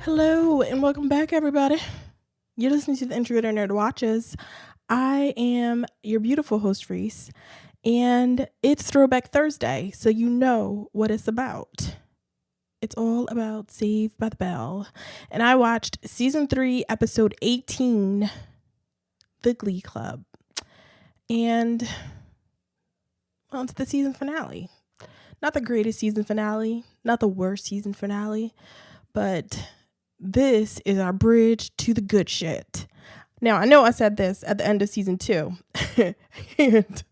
Hello and welcome back, everybody. You're listening to the Introverted Nerd Watches. I am your beautiful host, Reese, and it's Throwback Thursday, so you know what it's about. It's all about Saved by the Bell. And I watched Season 3, Episode 18, The Glee Club. And, well, it's the season finale. Not the greatest season finale, not the worst season finale, but this is our bridge to the good shit. Now, I know I said this at the end of season 2, and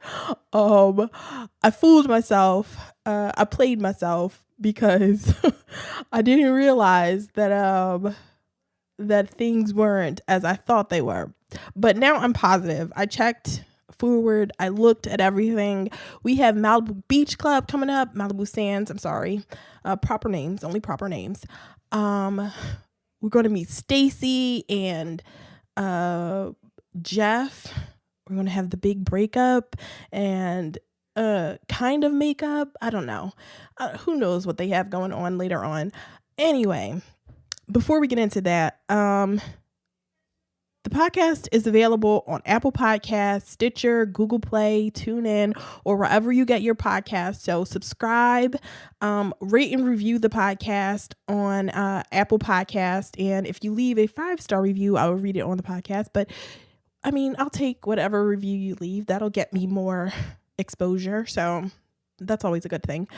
I fooled myself. I played myself because I didn't realize that that things weren't as I thought they were. But now I'm positive. I checked forward. I looked at everything. We have Malibu Beach Club coming up. Malibu Sands. I'm sorry. Proper names. Only proper names. We're going to meet Stacy and Jeff. We're going to have the big breakup and kind of makeup. I don't know. Who knows what they have going on later on. Anyway, before we get into that, the podcast is available on Apple Podcasts, Stitcher, Google Play, TuneIn, or wherever you get your podcasts. So subscribe, rate and review the podcast on Apple Podcast. And if you leave a 5-star review, I will read it on the podcast. But I mean, I'll take whatever review you leave. That'll get me more exposure. So that's always a good thing.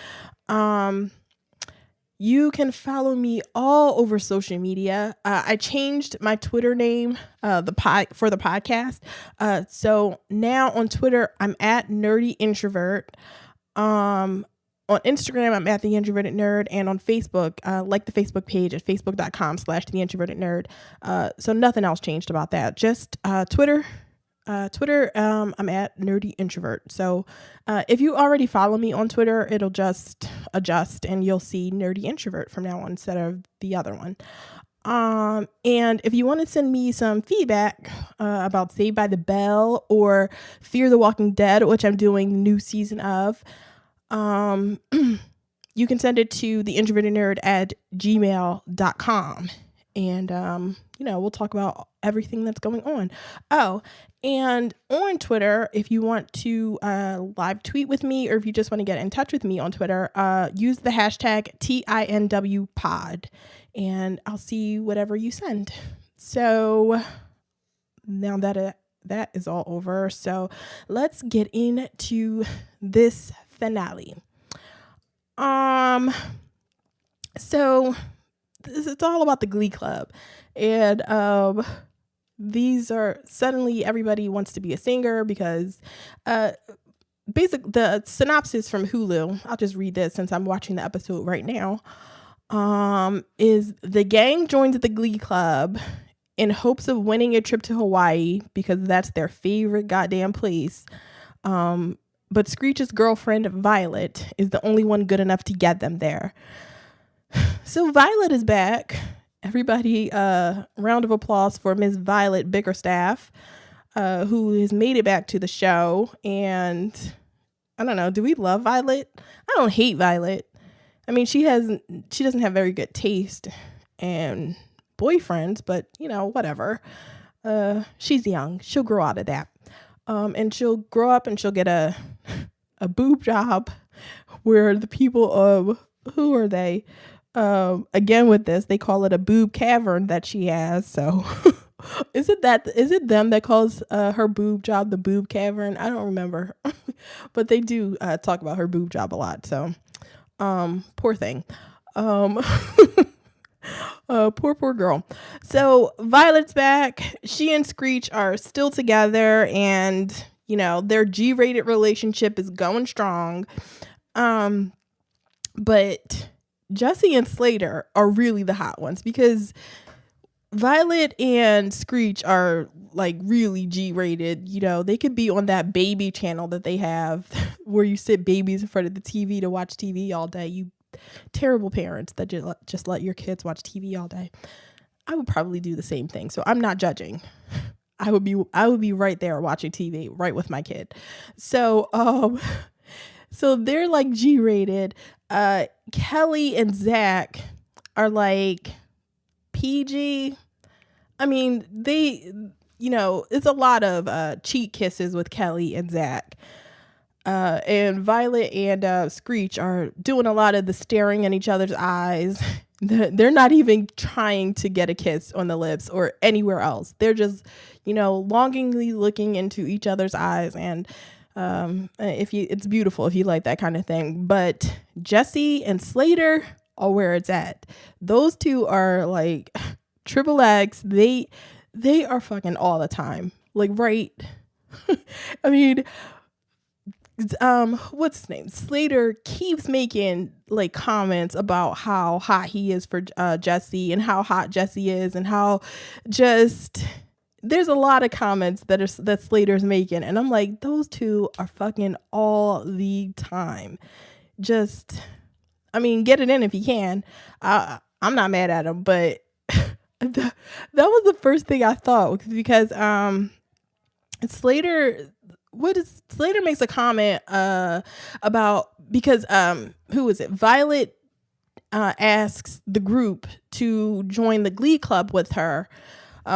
You can follow me all over social media. I changed my Twitter name for the podcast. So now on Twitter, I'm at Nerdy Introvert. On Instagram, I'm at TheIntrovertedNerd. And on Facebook, like the Facebook page at facebook.com/TheIntrovertedNerd. So nothing else changed about that. Just Twitter. I'm at Nerdy Introvert. So if you already follow me on Twitter, it'll just adjust and you'll see Nerdy Introvert from now on instead of the other one. And if you want to send me some feedback about Saved by the Bell or Fear the Walking Dead, which I'm doing the new season of, you can send it to theintrovertednerd@gmail.com. And, we'll talk about everything that's going on. Oh, and on Twitter, if you want to live tweet with me or if you just want to get in touch with me on Twitter, use the hashtag TINWPod and I'll see whatever you send. So now that is all over. So let's get into this finale. So it's all about the Glee Club. And these are suddenly everybody wants to be a singer because basic the synopsis from Hulu, I'll just read this since I'm watching the episode right now, is the gang joins the Glee Club in hopes of winning a trip to Hawaii because that's their favorite goddamn place. But Screech's girlfriend, Violet, is the only one good enough to get them there. So Violet is back. Everybody, round of applause for Miss Violet Bickerstaff, who has made it back to the show. And I don't know, do we love Violet? I don't hate Violet. I mean, she doesn't have very good taste and boyfriends, but whatever. She's young. She'll grow out of that. And she'll grow up and she'll get a boob job where the people of, who are they? Again with this, they call it a boob cavern that she has. So is it them that calls her boob job the boob cavern? I don't remember, but they do talk about her boob job a lot. So poor thing. Poor girl. So Violet's back. She and Screech are still together and their G-rated relationship is going strong. But Jesse and Slater are really the hot ones because Violet and Screech are like really G-rated. They could be on that baby channel that they have where you sit babies in front of the TV to watch TV all day. You terrible parents that just let your kids watch TV all day. I would probably do the same thing. So I'm not judging. I would be right there watching TV right with my kid. So they're like G-rated. Kelly and Zack are like PG. I mean, it's a lot of cheek kisses with Kelly and Zack. And Violet and Screech are doing a lot of the staring in each other's eyes. They're not even trying to get a kiss on the lips or anywhere else. They're just, longingly looking into each other's eyes. And it's beautiful if you like that kind of thing. But Jesse and Slater are where it's at. Those two are like triple X. They are fucking all the time. Like, right. I mean, what's his name? Slater keeps making like comments about how hot he is for Jesse and how hot Jesse is and how just there's a lot of comments that Slater's making, and I'm like, those two are fucking all the time. Just, I mean, get it in if you can. I'm not mad at him, but that was the first thing I thought, because Slater makes a comment about, because who is it? Violet asks the group to join the Glee club with her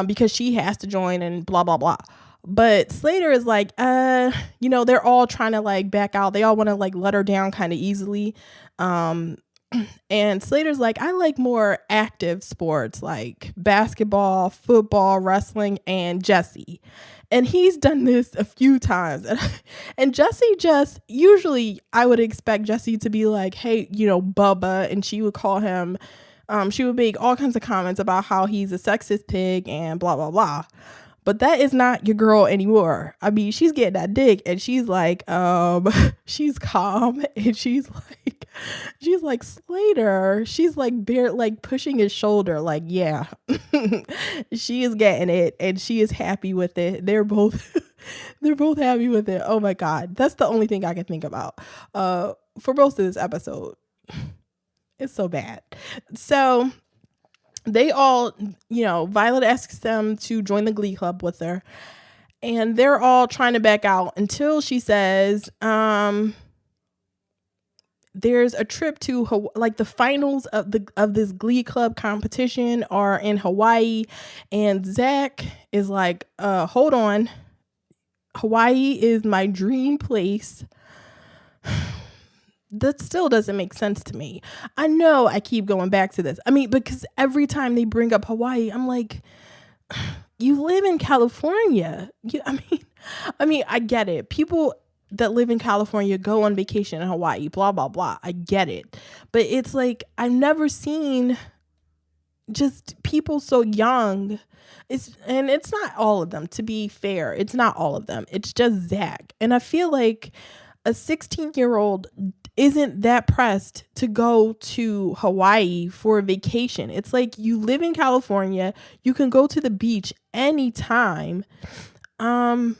because she has to join and blah blah blah. But Slater is like, they're all trying to like back out. They all want to like let her down kind of easily. And Slater's like, I like more active sports like basketball, football, wrestling, and Jesse. And he's done this a few times. And Jesse usually I would expect Jesse to be like, hey, Bubba. And she would call him, she would make all kinds of comments about how he's a sexist pig and blah, blah, blah. But that is not your girl anymore. I mean, she's getting that dick and she's like, she's calm and she's like Slater. She's like pushing his shoulder. Like, yeah, she is getting it and she is happy with it. They're both happy with it. Oh my God. That's the only thing I can think about, for most of this episode. It's so bad. So they all, Violet asks them to join the Glee club with her, and they're all trying to back out until she says, there's a trip to like the finals of this Glee club competition are in Hawaii, and Zack is like, hold on, Hawaii is my dream place. That still doesn't make sense to me. I know I keep going back to this. I mean, because every time they bring up Hawaii, I'm like, you live in California. I mean, I get it. People that live in California go on vacation in Hawaii, blah, blah, blah. I get it. But it's like, I've never seen just people so young. It's not all of them, to be fair. It's not all of them. It's just Zack. And I feel like a 16-year-old isn't that pressed to go to Hawaii for a vacation. It's like, you live in California, you can go to the beach anytime. I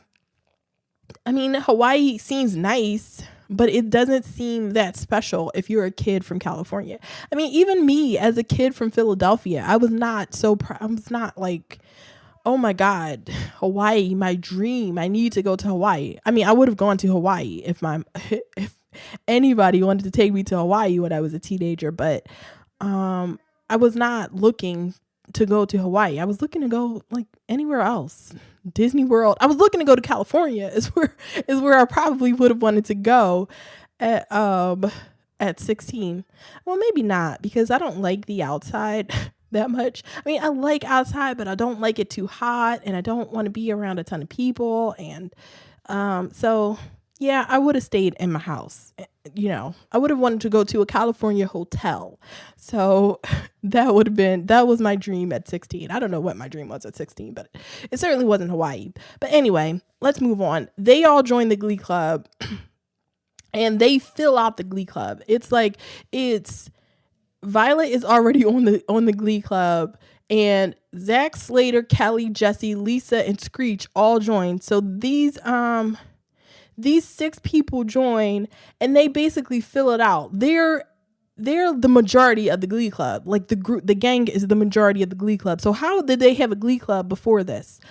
mean, Hawaii seems nice, but it doesn't seem that special if you're a kid from California. I mean, even me as a kid from Philadelphia, I was not I was not like, oh my God, Hawaii, my dream. I need to go to Hawaii. I mean, I would have gone to Hawaii if anybody wanted to take me to Hawaii when I was a teenager, but I was not looking to go to Hawaii. I was looking to go like anywhere else. Disney World. I was looking to go to California is where I probably would have wanted to go at 16. Well, maybe not, because I don't like the outside that much. I mean, I like outside, but I don't like it too hot, and I don't want to be around a ton of people. And so yeah, I would have stayed in my house. I would have wanted to go to a California hotel. So that was my dream at 16. I don't know what my dream was at 16, but it certainly wasn't Hawaii. But anyway, let's move on. They all join the Glee club and they fill out the Glee club. Violet is already on the Glee club, and Zack, Slater, Kelly, Jesse, Lisa, and Screech all join. So these 6 people join, and they basically fill it out. They're the majority of the Glee club. Like the gang is the majority of the Glee club. So how did they have a Glee club before this?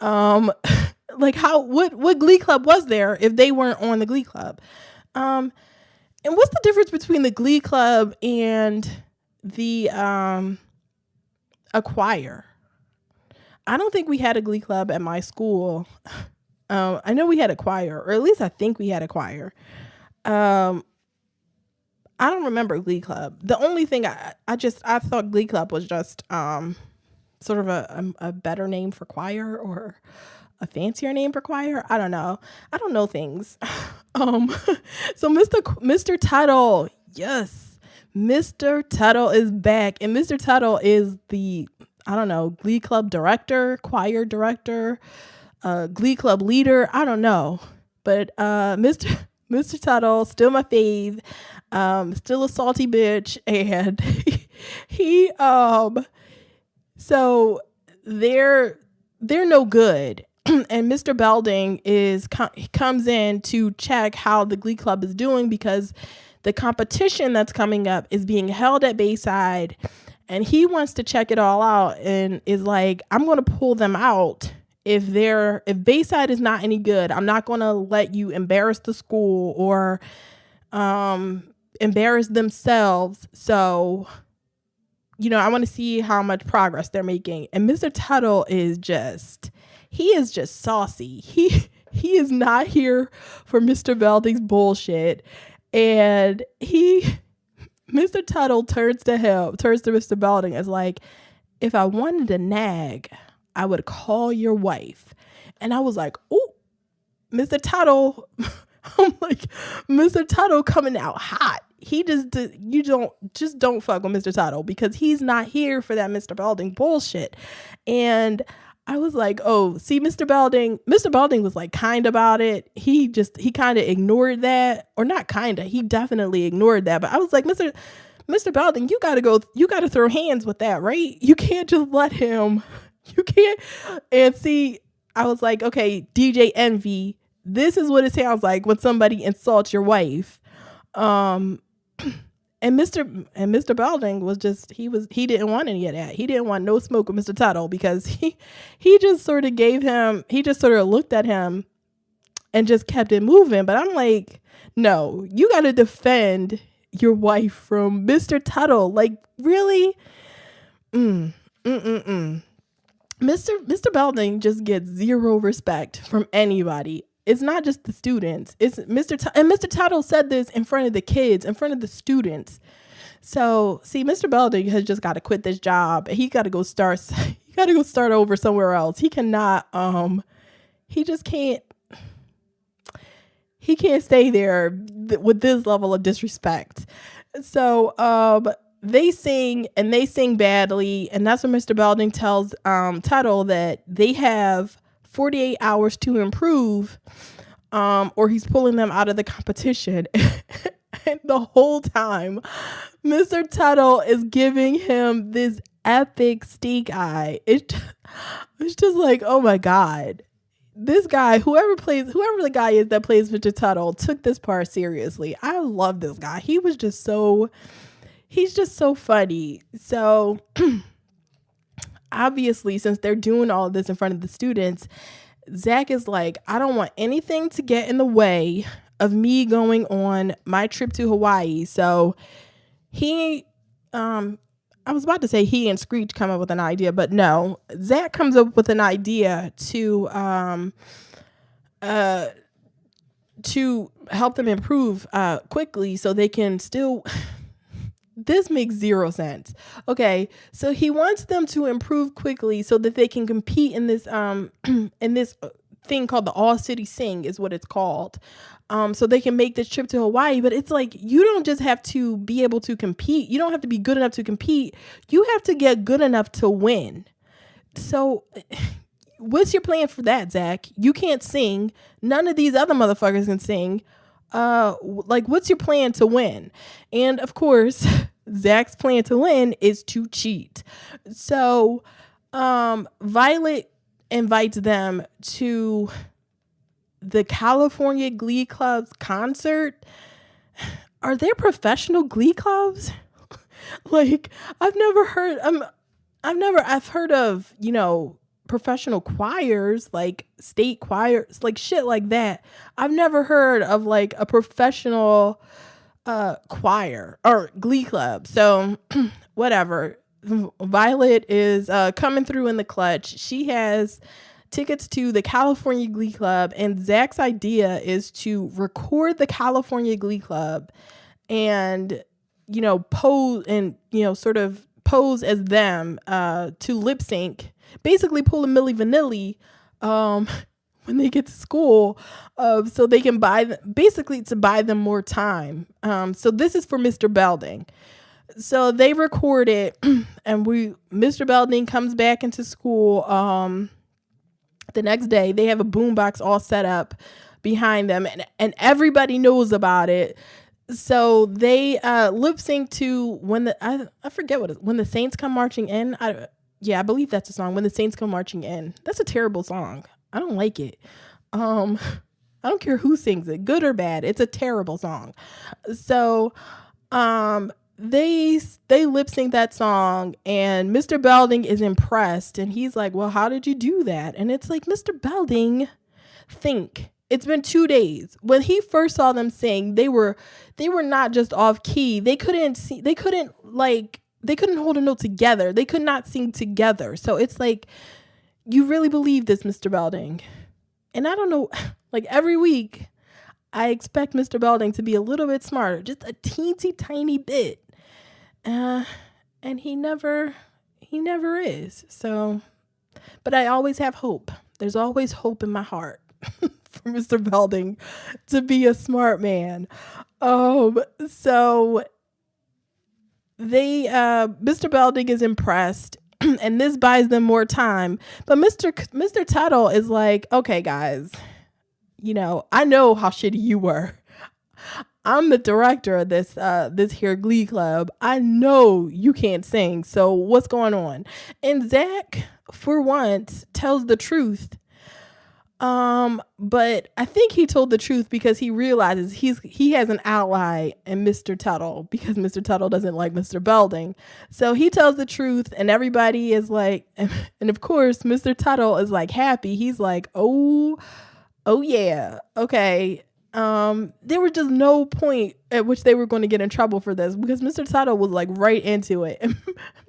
Like what Glee club was there if they weren't on the Glee club? And what's the difference between the Glee club and the a choir. I don't think we had a Glee club at my school. I know we had a choir, or at least I think we had a choir. I don't remember Glee club. The only thing I thought Glee club was just sort of a better name for choir, or a fancier name for choir. I don't know. I don't know things. So Mr. Tuttle, yes, Mr. Tuttle is back, and Mr. Tuttle is the, I don't know, Glee club director, choir director, Glee club leader. I don't know, but Mr. Tuttle, still my fave, still a salty bitch, and he so they're no good. And Mr. Belding comes in to check how the Glee club is doing, because the competition that's coming up is being held at Bayside, and he wants to check it all out and is like, I'm going to pull them out. If Bayside is not any good, I'm not going to let you embarrass the school or embarrass themselves. So, I want to see how much progress they're making. And Mr. Tuttle is just saucy. He is not here for Mr. Belding's bullshit. And Mr. Tuttle turns to Mr. Belding as like, if I wanted to nag, I would call your wife. And I was like, oh, Mr. Tuttle. I'm like, Mr. Tuttle coming out hot. Don't fuck with Mr. Tuttle, because he's not here for that Mr. Belding bullshit. And I was like, oh, see, Mr. Belding was like kind about it. He kind of ignored that, or not kind of, he definitely ignored that. But I was like, Mr. Belding, you got to throw hands with that, right? You can't just let him, you can't. And see, I was like, okay, DJ Envy, this is what it sounds like when somebody insults your wife. And Mr. Belding was just, he didn't want any of that. He didn't want no smoke with Mr. Tuttle, because he just sort of looked at him and just kept it moving. But I'm like, no, you got to defend your wife from Mr. Tuttle. Like, really? Mr. Belding just gets zero respect from anybody. It's not just the students. It's Mr. Tuttle said this in front of the kids, in front of the students. So, see, Mr. Belding has just got to quit this job. He got to go start over somewhere else. He cannot, he can't stay there with this level of disrespect. So, they sing badly. And that's when Mr. Belding tells, Tuttle that they have 48 hours to improve, or he's pulling them out of the competition. And the whole time, Mr. Tuttle is giving him this epic stink eye. It's just like, oh my God, this guy, whoever the guy is that plays Mr. Tuttle, took this part seriously. I love this guy. He's just so funny. So obviously, since they're doing all of this in front of the students, Zack is like, I don't want anything to get in the way of me going on my trip to Hawaii. So I was about to say he and Screech come up with an idea, but no, Zack comes up with an idea to help them improve quickly, so they can still. This makes zero sense. Okay, so he wants them to improve quickly so that they can compete in this thing called the All City Sing, is what it's called. So they can make this trip to Hawaii. But it's like, you don't just have to be able to compete. You don't have to be good enough to compete. You have to get good enough to win. So what's your plan for that, Zack? You can't sing. None of these other motherfuckers can sing. What's your plan to win? And of course, Zack's plan to win is to cheat. So Violet invites them to the California Glee Club's concert. Are there professional Glee clubs? Like, I've heard of, professional choirs, like state choirs, like shit like that. I've never heard of like a professional choir or Glee club. So whatever. Violet is coming through in the clutch. She has tickets to the California Glee Club, and Zach's idea is to record the California Glee Club and, pose and, sort of pose as them to lip sync, basically pull a Milli Vanilli when they get to school, so they can basically to buy them more time. So this is for Mr. Belding. So they record it, and Mr. Belding comes back into school the next day. They have a boombox all set up behind them, and everybody knows about it. So they lip sync to I forget when the Saints come marching in. I believe that's a song. When the Saints come marching in. That's a terrible song. I don't like it. I don't care who sings it, good or bad. It's a terrible song. So they lip sync that song, and Mr. Belding is impressed, and he's like, well, how did you do that? And it's like, Mr. Belding, think. It's been 2 days. When he first saw them sing, they were not just off key. They couldn't hold a note together. They could not sing together. So it's like, you really believe this, Mr. Belding? And I don't know, like every week, I expect Mr. Belding to be a little bit smarter, just a teensy tiny bit. And he never is. So, but I always have hope. There's always hope in my heart for Mr. Belding to be a smart man. So Mr. Belding is impressed, and this buys them more time. But Mr. Tuttle is like, okay, guys, I know how shitty you were. I'm the director of this here Glee Club. I know you can't sing. So what's going on? And Zack, for once, tells the truth. But I think he told the truth because he realizes he has an ally in Mr. Tuttle, because Mr. Tuttle doesn't like Mr. Belding. So he tells the truth, and everybody is like, and of course, Mr. Tuttle is like happy. He's like, oh yeah, okay. There was just no point at which they were going to get in trouble for this, because Mr. Tuttle was like right into it. And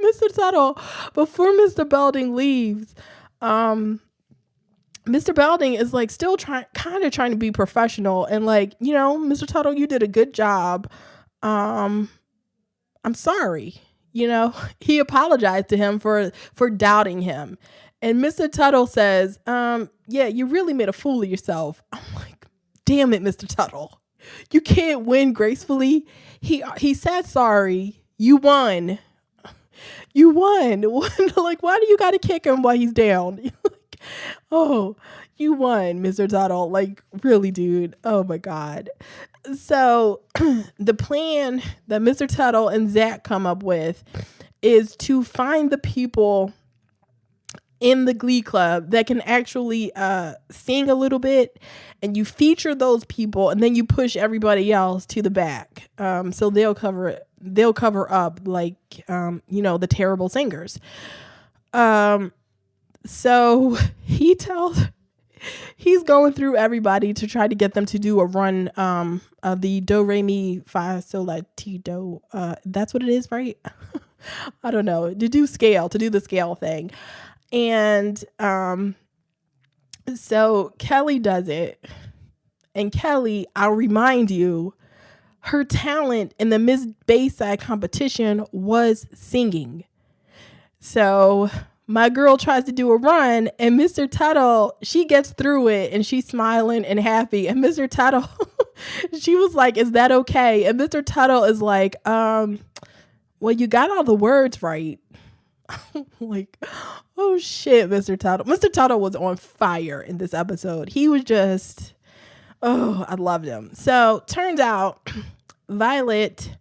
Mr. Tuttle, before Mr. Belding leaves, Mr. Belding is like still trying to be professional and like, Mr. Tuttle, you did a good job. I'm sorry. He apologized to him for doubting him. And Mr. Tuttle says, yeah, you really made a fool of yourself. I'm like, damn it, Mr. Tuttle. You can't win gracefully. He said sorry. You won. You won. Like, why do you got to kick him while he's down? Oh, you won, Mr. Tuttle. Like, really, dude. Oh my God. So the plan that Mr. Tuttle and Zack come up with is to find the people in the Glee Club that can actually sing a little bit, and you feature those people, and then you push everybody else to the back. So they'll cover up like the terrible singers. So he's going through everybody to try to get them to do a run of the do re mi fa sol la ti do. That's what it is, right? I don't know. To do the scale thing. And so Kelly does it. And Kelly, I'll remind you, her talent in the Miss Bayside competition was singing. So my girl tries to do a run, and Mr. Tuttle, she gets through it, and she's smiling and happy. And Mr. Tuttle, she was like, is that okay? And Mr. Tuttle is like, well, you got all the words right. Like, oh shit, Mr. Tuttle. Mr. Tuttle was on fire in this episode. He was just, I loved him. So turns out Violet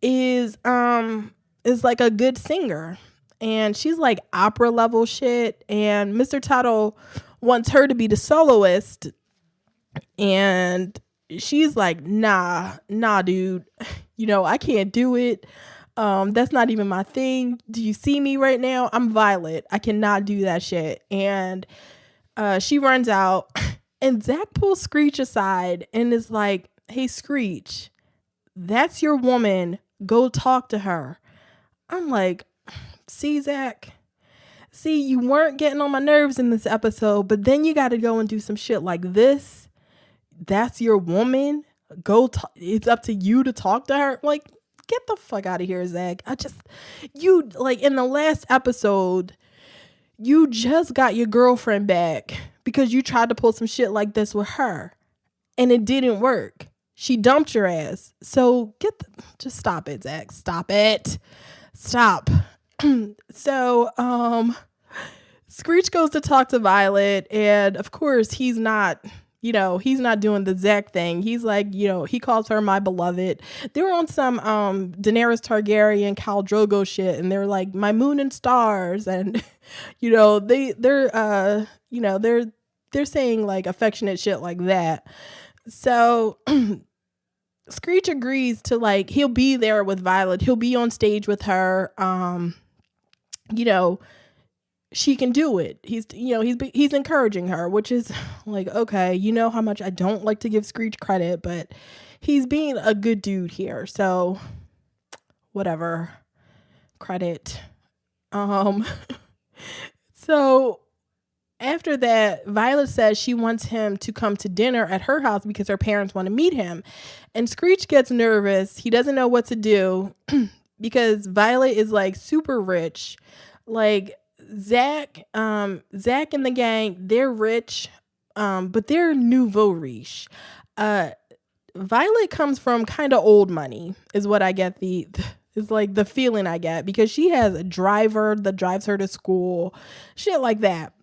is like a good singer. And she's like opera level shit. And Mr. Tuttle wants her to be the soloist. And she's like, nah, dude. I can't do it. That's not even my thing. Do you see me right now? I'm Violet. I cannot do that shit. And she runs out. And Zack pulls Screech aside and is like, hey, Screech, that's your woman. Go talk to her. I'm like, See, Zack? See, you weren't getting on my nerves in this episode, but then you got to go and do some shit like this. That's your woman. It's up to you to talk to her. Like, get the fuck out of here, Zack. You, like, in the last episode, you just got your girlfriend back because you tried to pull some shit like this with her and it didn't work. She dumped your ass. So just stop it, Zack. Stop it. Stop. So, Screech goes to talk to Violet, and of course he's not doing the Zack thing. He's like, he calls her my beloved. They were on some Daenerys Targaryen, Khal Drogo shit, and they're like, my moon and stars, and they're saying like affectionate shit like that. So Screech agrees to, like, he'll be there with Violet. He'll be on stage with her. She can do it. He's encouraging her, which is like, okay, you know how much I don't like to give Screech credit, but he's being a good dude here. So whatever, credit. So after that, Violet says she wants him to come to dinner at her house because her parents want to meet him. And Screech gets nervous. He doesn't know what to do because Violet is like super rich. Like Zack and the gang, they're rich, but they're nouveau riche. Violet comes from kind of old money is what I get is like the feeling I get, because she has a driver that drives her to school, shit like that.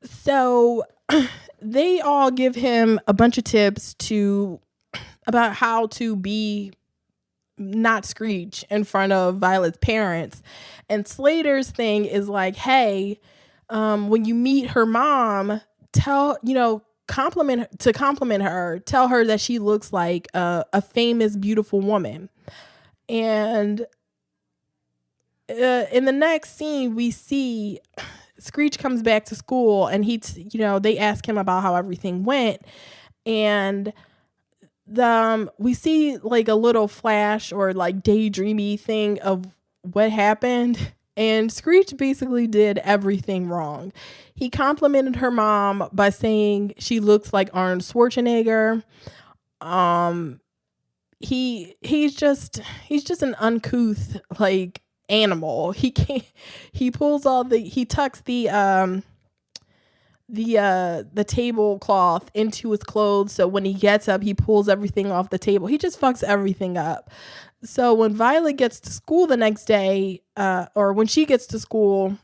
So they all give him a bunch of tips about how to be not Screech in front of Violet's parents. And Slater's thing is like, hey, when you meet her mom, compliment her, tell her that she looks like a famous, beautiful woman. And in the next scene, we see Screech comes back to school, and they ask him about how everything went, and we see like a little flash or like daydreamy thing of what happened, and Screech basically did everything wrong. He complimented her mom by saying she looks like Arnold Schwarzenegger. He's just an uncouth like animal. He tucks the tablecloth into his clothes, so when he gets up he pulls everything off the table. He just fucks everything up. So when Violet gets to school the next day, or when she gets to school,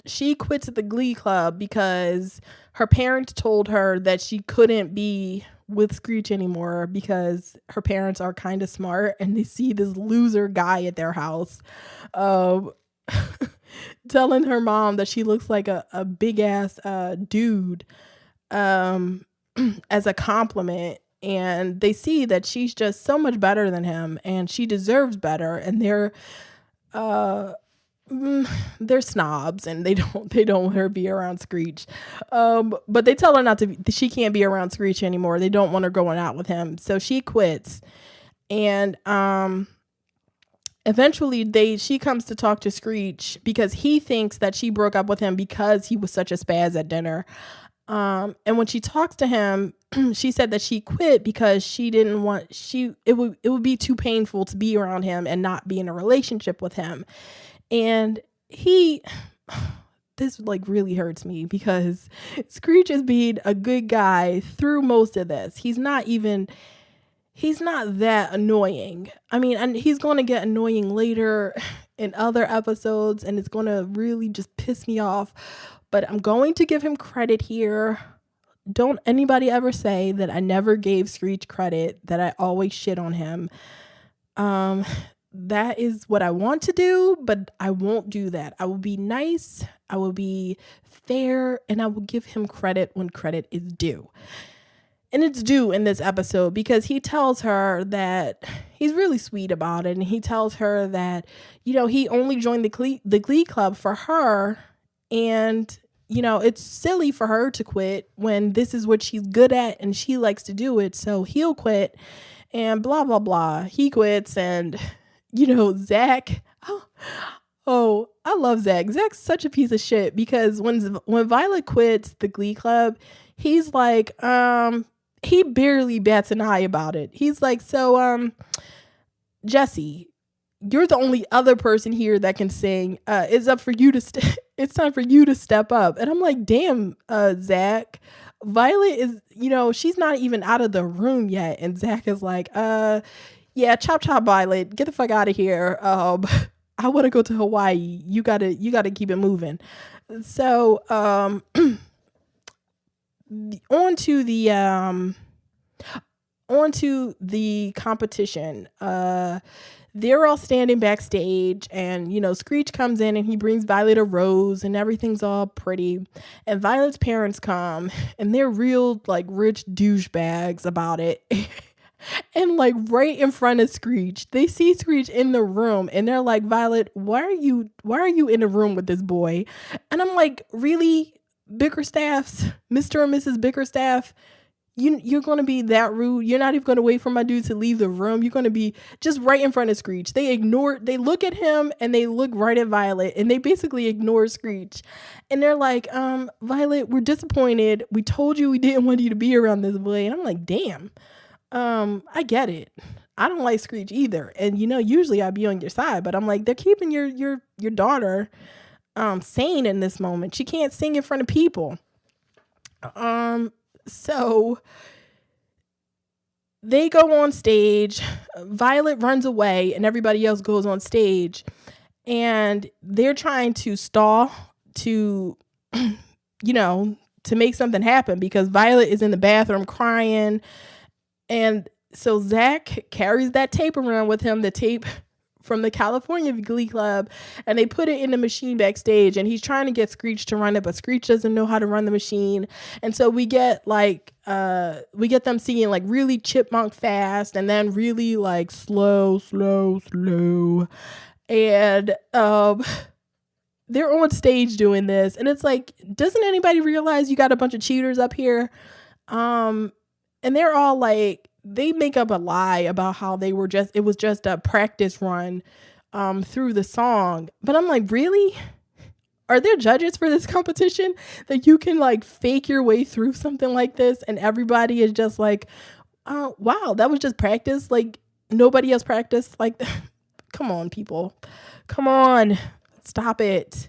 she quits the Glee club because her parents told her that she couldn't be with Screech anymore because her parents are kind of smart and they see this loser guy at their house telling her mom that she looks like a big ass dude as a compliment, and they see that she's just so much better than him and she deserves better, and they're snobs and they don't want her to be around Screech. But they tell her she can't be around Screech anymore. They don't want her going out with him. So she quits. And eventually she comes to talk to Screech because he thinks that she broke up with him because he was such a spaz at dinner. And when she talks to him, she said that she quit because she didn't want it would be too painful to be around him and not be in a relationship with him. And this like really hurts me because Screech is being a good guy through most of this. He's not that annoying. I mean, and he's going to get annoying later in other episodes, and it's going to really just piss me off. But I'm going to give him credit here. Don't anybody ever say that I never gave Screech credit, that I always shit on him. That is what I want to do, but I won't do that. I will be nice, I will be fair, and I will give him credit when credit is due. And it's due in this episode because he tells her that he's really sweet about it. And he tells her that, he only joined the Glee club for her. And, it's silly for her to quit when this is what she's good at and she likes to do it. So he'll quit and blah, blah, blah. He quits, and Zack. Oh, I love Zack. Zack's such a piece of shit because when Violet quits the Glee Club, he's like, he barely bats an eye about it. He's like, so, Jesse, you're the only other person here that can sing. It's up for you to it's time for you to step up. And I'm like, damn, Zack. Violet is, she's not even out of the room yet. And Zack is like, yeah, chop chop, Violet, get the fuck out of here. I want to go to Hawaii. You gotta keep it moving. So, on to the competition. They're all standing backstage and, Screech comes in and he brings Violet a rose and everything's all pretty. And Violet's parents come and they're real like rich douchebags about it. And like right in front of Screech, they see Screech in the room and they're like, Violet, why are you in the room with this boy? And I'm like, really? Bickerstaffs, Mr. and Mrs. Bickerstaff, you're going to be that rude? You're not even going to wait for my dude to leave the room? You're going to be just right in front of Screech. They look at him and they look right at Violet and they basically ignore Screech. And they're like, Violet, we're disappointed. We told you we didn't want you to be around this boy. And I'm like, damn, I get it. I don't like Screech either. And, usually I'd be on your side, but I'm like, they're keeping your daughter sane in this moment. She can't sing in front of people. So they go on stage. Violet runs away and everybody else goes on stage and they're trying to stall to make something happen because Violet is in the bathroom crying. And so Zack carries that tape around with him, the tape from the California Glee Club, and they put it in the machine backstage and he's trying to get Screech to run it, but Screech doesn't know how to run the machine. And so we get them singing like really chipmunk fast and then really like slow. And they're on stage doing this and it's like, doesn't anybody realize you got a bunch of cheaters up here? And they're all like, they make up a lie about how it was just a practice run through the song. But I'm like, really? Are there judges for this competition that you can like fake your way through something like this and everybody is just like, oh, wow, that was just practice? Like nobody else practiced? Like, come on, people. Come on. Stop it.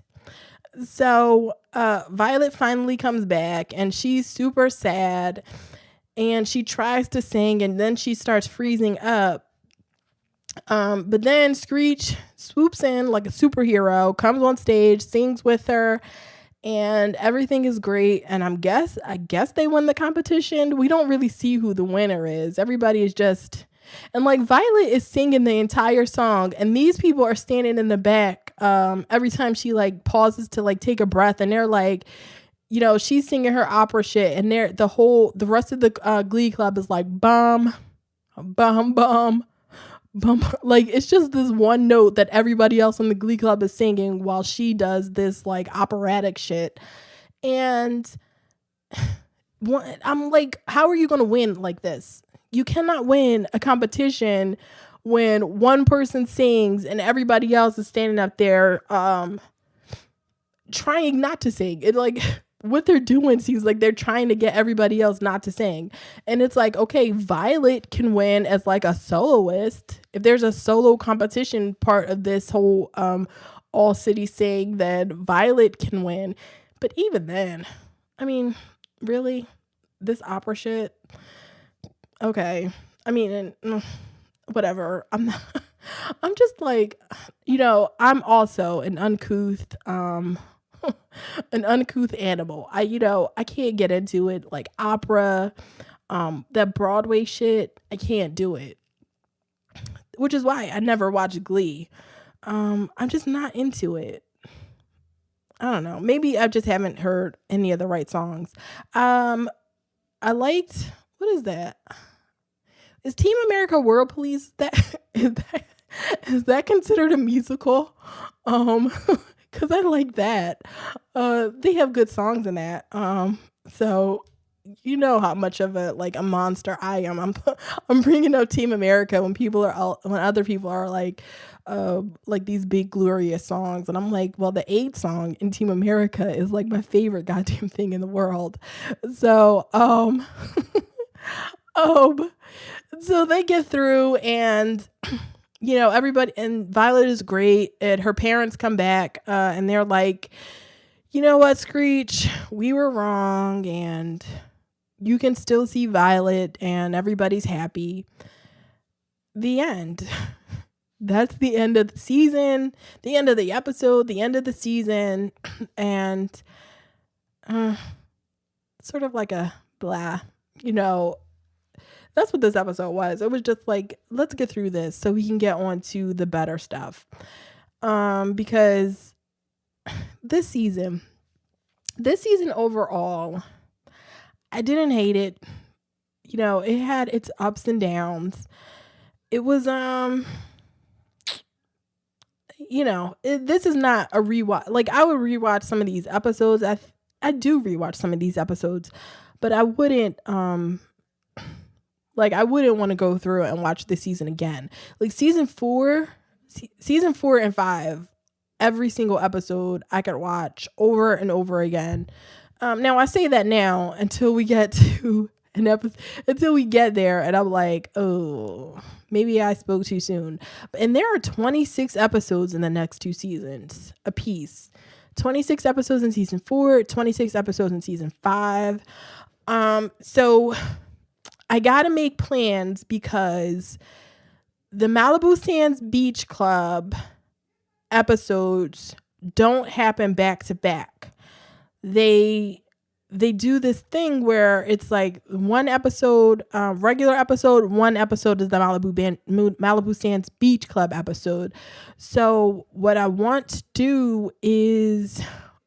So Violet finally comes back and she's super sad. And she tries to sing and then she starts freezing up. But then Screech swoops in like a superhero, comes on stage, sings with her, and everything is great. And I guess they win the competition. We don't really see who the winner is. Everybody is just, and like Violet is singing the entire song and these people are standing in the back every time she like pauses to like take a breath and they're like, she's singing her opera shit and the rest of the Glee Club is like bum, bum, bum, bum. Like it's just this one note that everybody else in the Glee Club is singing while she does this like operatic shit. And I'm like, how are you going to win like this? You cannot win a competition when one person sings and everybody else is standing up there trying not to sing. It like what they're doing seems like they're trying to get everybody else not to sing. And it's like, okay, Violet can win as like a soloist. If there's a solo competition part of this whole all city sing, then Violet can win. But even then, I mean, really? This opera shit? Okay. I mean, whatever. I'm just like, I'm also an uncouth animal. I can't get into it. Like opera, that Broadway shit, I can't do it. Which is why I never watched Glee. I'm just not into it. I don't know. Maybe I just haven't heard any of the right songs. I liked, what is that? Is Team America World Police is that considered a musical? Cause I like that. They have good songs in that. So you know how much of a monster I am. I'm bringing up Team America when other people are like these big glorious songs, and I'm like, well, the 8 song in Team America is like my favorite goddamn thing in the world. So um so they get through, and everybody, and Violet is great, and her parents come back, and they're like, you know what, Screech, we were wrong, and you can still see Violet, and everybody's happy. The end. That's the end of the season, the end of the episode, the end of the season, and sort of like a blah, that's what this episode was. It was just like, let's get through this so we can get on to the better stuff. Because this season overall, I didn't hate it. It had its ups and downs. It was, this is not a rewatch. Like, I would rewatch some of these episodes. I do rewatch some of these episodes, but I wouldn't, I wouldn't want to go through and watch this season again. Like season 4 and 5, every single episode I could watch over and over again. Now I say that now until we get to an episode, until we get there, and I'm like, oh, maybe I spoke too soon. And there are 26 episodes in the next 2 seasons a piece. 26 episodes in season 4, 26 episodes in season 5. So I gotta make plans, because the Malibu Sands Beach Club episodes don't happen back to back. They do this thing where it's like one episode, regular episode, one episode is the Malibu Sands Beach Club episode. So what I want to do is,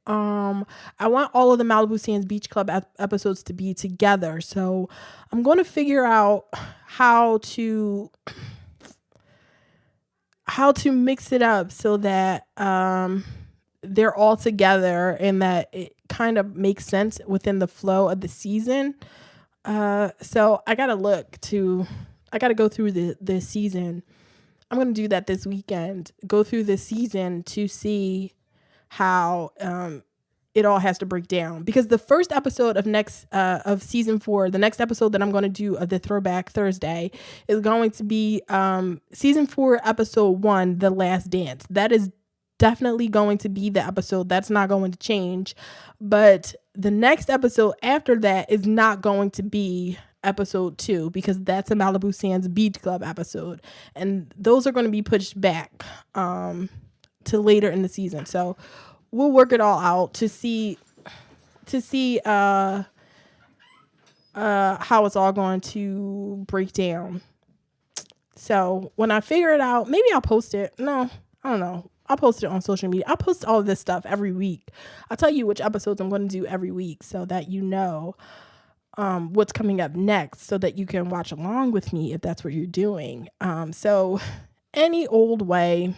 I want all of the Malibu Sands Beach Club episodes to be together. So I'm going to figure out how to mix it up so that they're all together and that it kind of makes sense within the flow of the season. So I got to go through the season. I'm going to do that this weekend, go through the season to see how it all has to break down, because the first episode of season 4, the next episode that I'm going to do of the Throwback Thursday, is going to be season 4 episode 1, The Last Dance. That is definitely going to be the episode. That's not going to change. But the next episode after that is not going to be episode 2, because that's a Malibu Sands Beach Club episode, and those are going to be pushed back to later in the season. So we'll work it all out to see how it's all going to break down. So when I figure it out, maybe I'll post it. No, I don't know. I'll post it on social media. I'll post all of this stuff every week. I'll tell you which episodes I'm going to do every week, so that you know what's coming up next, so that you can watch along with me if that's what you're doing. So any old way,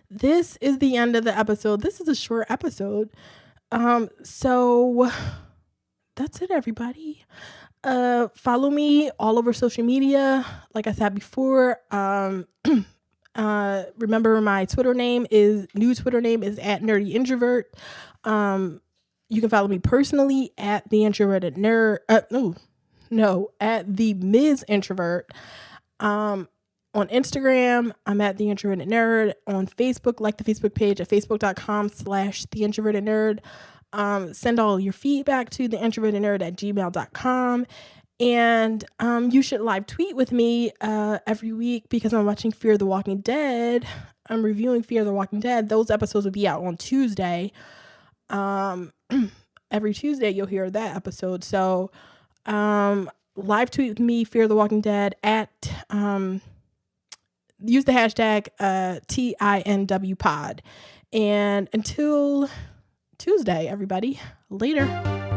this is the end of the episode. This is a short episode. So that's it, everybody. Follow me all over social media. Like I said before, remember my new Twitter name is @NerdyIntrovert. You can follow me personally at TheIntrovertedNerd. At the Ms. Introvert. On Instagram, I'm at TheIntrovertedNerd. On Facebook, like the Facebook page at facebook.com/TheIntrovertedNerd. Send all your feedback to TheIntrovertedNerd@gmail.com. And you should live tweet with me every week, because I'm watching Fear the Walking Dead. I'm reviewing Fear the Walking Dead. Those episodes will be out on Tuesday. Every Tuesday you'll hear that episode. So live tweet with me, Fear the Walking Dead, use the hashtag TINWpod. And until Tuesday, everybody, later.